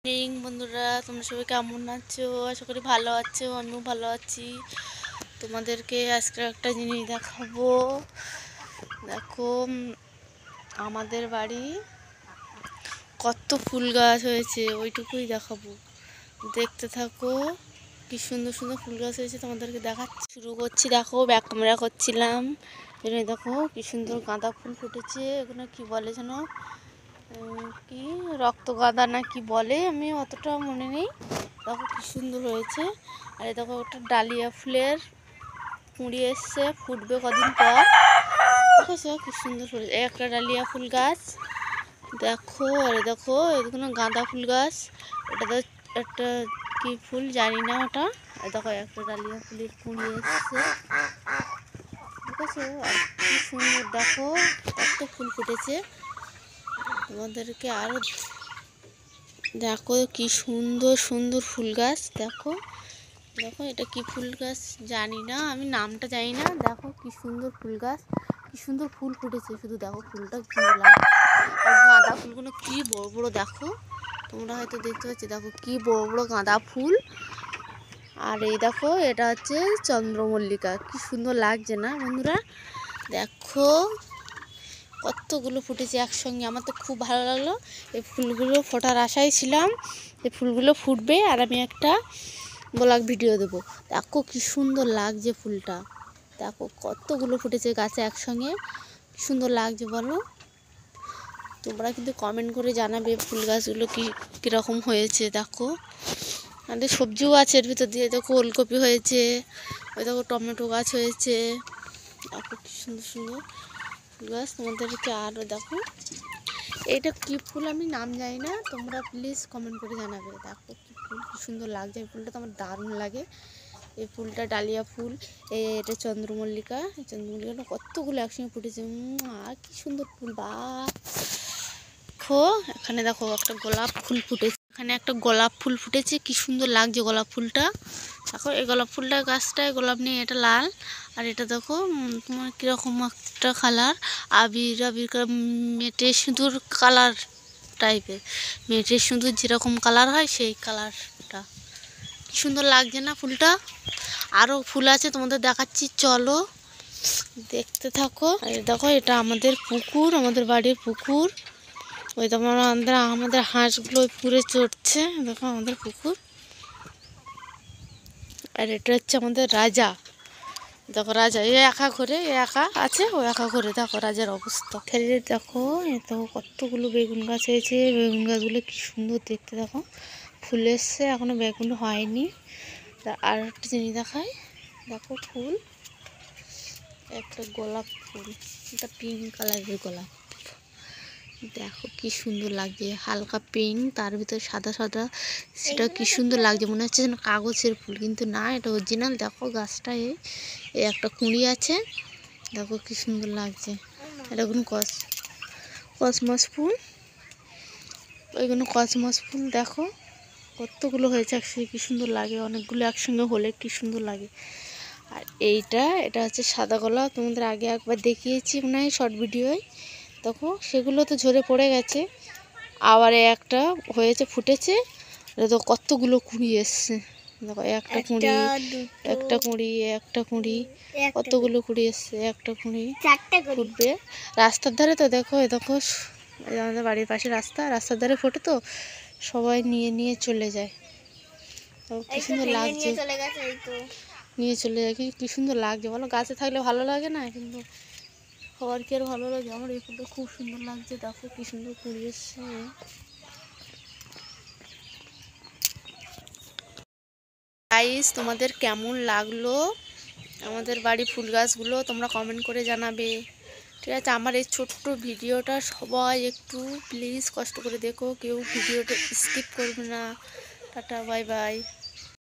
বন্ধুরা, তোমরা সবাই কেমন আছো? আশা করি ভালো আছো। আমিও ভালো আছি। তোমাদেরকে আজকে একটা জিনিস দেখাবো। দেখো, আমাদের বাড়ি কত ফুল গাছ হয়েছে, ওইটুকুই দেখাবো। দেখতে থাকো। কি সুন্দর সুন্দর ফুল গাছ হয়েছে তোমাদেরকে দেখাচ্ছি। শুরু করছি। দেখো, ব্যাক ক্যামেরা করছিলাম। দেখো কি সুন্দর গাঁদা ফুল ফুটেছে। এখানে কি বলে যেন, কি রক্তগাঁদা না কি বলে, আমি অতটা মনে নেই। দেখো কি সুন্দর হয়েছে। আর দেখো ওটা ডালিয়া ফুলের কুঁড়ি এসছে, ফুটবে কদিন পর। দেখেছো কি সুন্দর ফুল। একটা ডালিয়া ফুল গাছ দেখো। আরে দেখো এখানে গাঁদা ফুল গাছ। এটা তো একটা কি ফুল জানি না ওটা। দেখো একটা ডালিয়া ফুলের কুঁড়ি এসছে, দেখেছো? আর কি সুন্দর দেখো কত ফুল ফুটেছে। তোমাদেরকে আরো দেখো কি সুন্দর সুন্দর ফুল গাছ। দেখো দেখো এটা কি ফুল গাছ জানি না, আমি নামটা জানি না। দেখো কি সুন্দর ফুল গাছ, কি সুন্দর ফুল ফুটেছে। শুধু দেখো ফুলটা কি সুন্দর লাগে। আর গাঁদা ফুলগুলো কি বড় বড় দেখো, তোমরা হয়তো দেখতে পাচ্ছ। দেখো কি বড় বড় গাঁদা ফুল। আর এই দেখো এটা হচ্ছে চন্দ্রমল্লিকা। কি সুন্দর লাগছে না বন্ধুরা? দেখো কতগুলো ফুটেছে একসঙ্গে। আমার তো খুব ভালো লাগলো। এই ফুলগুলো ফোটার আশায় ছিলাম। এই ফুলগুলো ফুটবে আর আমি একটা ব্লগ ভিডিও দেবো। দেখো কি সুন্দর লাগছে ফুলটা। দেখো কতগুলো ফুটেছে গাছে একসঙ্গে, কি সুন্দর লাগছে বলো। তোমরা কিন্তু কমেন্ট করে জানাবে ফুল গাছগুলো কীরকম হয়েছে। দেখো আমাদের সবজিও আছে এর ভিতর দিয়ে। দেখো ওলকপি হয়েছে, ওই দেখো টমেটো গাছ হয়েছে। দেখো কি সুন্দর সুন্দর ফুল গাছ। তোমাদেরকে আরও দেখো এটা কি ফুল আমি নাম জানি না, তোমরা প্লিজ কমেন্ট করে জানাবে। দেখো কি ফুল, কি সুন্দর লাগছে। এই ফুলটা তো আমার দারুণ লাগে। এই ফুলটা ডালিয়া ফুল, এটা চন্দ্রমল্লিকা। এই চন্দ্রমল্লিকাটা কতগুলো একসঙ্গে ফুটেছে। আর কি সুন্দর ফুল। বা দেখো এখানে দেখো একটা গোলাপ ফুল ফুটেছে। এখানে একটা গোলাপ ফুল ফুটেছে, কি সুন্দর লাগছে গোলাপ ফুলটা। দেখো এই গোলাপ ফুলটা গাছটায় গোলাপ নেই, এটা লাল। আর এটা দেখো তোমার কীরকম একটা কালার, আবির আবির মেটে সিঁদুর কালার টাইপের। মেটে সিঁদুর যেরকম কালার হয় সেই কালারটা। কি সুন্দর লাগছে না ফুলটা? আরও ফুল আছে তোমাদের দেখাচ্ছি, চলো দেখতে থাকো। আর দেখো এটা আমাদের পুকুর, আমাদের বাড়ির পুকুর। ওই তো আমাদের হাঁসগুলো ওই পুকুরে চড়ছে। দেখো আমাদের পুকুর। আর এটা হচ্ছে আমাদের রাজা। দেখো রাজা এ একা ঘরে, এ একা আছে, ও একা ঘরে। দেখো রাজার অবস্থা। খেলে দেখো এত কতগুলো বেগুন গাছ হয়েছে। বেগুন গাছগুলো কি সুন্দর দেখতে। দেখো ফুল এসছে, এখনো বেগুন হয়নি। আর একটা জিনিস দেখায়, দেখো ফুল, একটা গোলাপ ফুল, এটা পিঙ্ক কালারের গোলাপ। দেখো কি সুন্দর লাগছে, হালকা পিঙ্ক, তার ভিতরে সাদা সাদা। সেটা কি সুন্দর লাগছে, মনে হচ্ছে যেন কাগজের ফুল, কিন্তু না, এটা অরিজিনাল। দেখো গাছটায় একটা কুঁড়ি আছে। দেখো কি সুন্দর লাগছে। এটা কোনো কসমস ফুল, ওইগুলো কসমস ফুল। দেখো কতগুলো হয়েছে একসঙ্গে, কি সুন্দর লাগে। অনেকগুলো একসঙ্গে হলে কি সুন্দর লাগে। আর এটা হচ্ছে সাদা গোলাপ। তোমাদের আগে একবার দেখিয়েছি মনে হয় শর্ট ভিডিওয়। দেখো সেগুলো তো ঝরে পড়ে গেছে, আবার একটা হয়েছে, ফুটেছে। তো কতগুলো কুঁড়ি এসছে। দেখো একটা কুঁড়ি, একটা কুঁড়ি, একটা কুঁড়ি, কতগুলো কুঁড়ি এসছে। একটা কুঁড়ি ফুটবে রাস্তার ধারে। তো দেখো এ দেখো আমাদের বাড়ির পাশে রাস্তার ধারে ফোটে, তো সবাই নিয়ে নিয়ে চলে যায়। কি সুন্দর লাগছে, নিয়ে চলে যায়। কি সুন্দর লাগছে বলো। গাছে থাকলে ভালো লাগে না, কিন্তু সবার কি আর ভালো লাগে? আমার এই ফুলটা খুব সুন্দর লাগছে। দেখো কি সুন্দর কুঁড়ি এসছে। গাইস, তোমাদের কেমন লাগলো আমাদের বাড়ি ফুল গাছগুলো তোমরা কমেন্ট করে জানাবে, ঠিক আছে? আমার এই ছোট্ট ভিডিওটা সবাই একটু প্লিজ কষ্ট করে দেখো, কেউ ভিডিওটা স্কিপ করবে না। Tata, bye bye.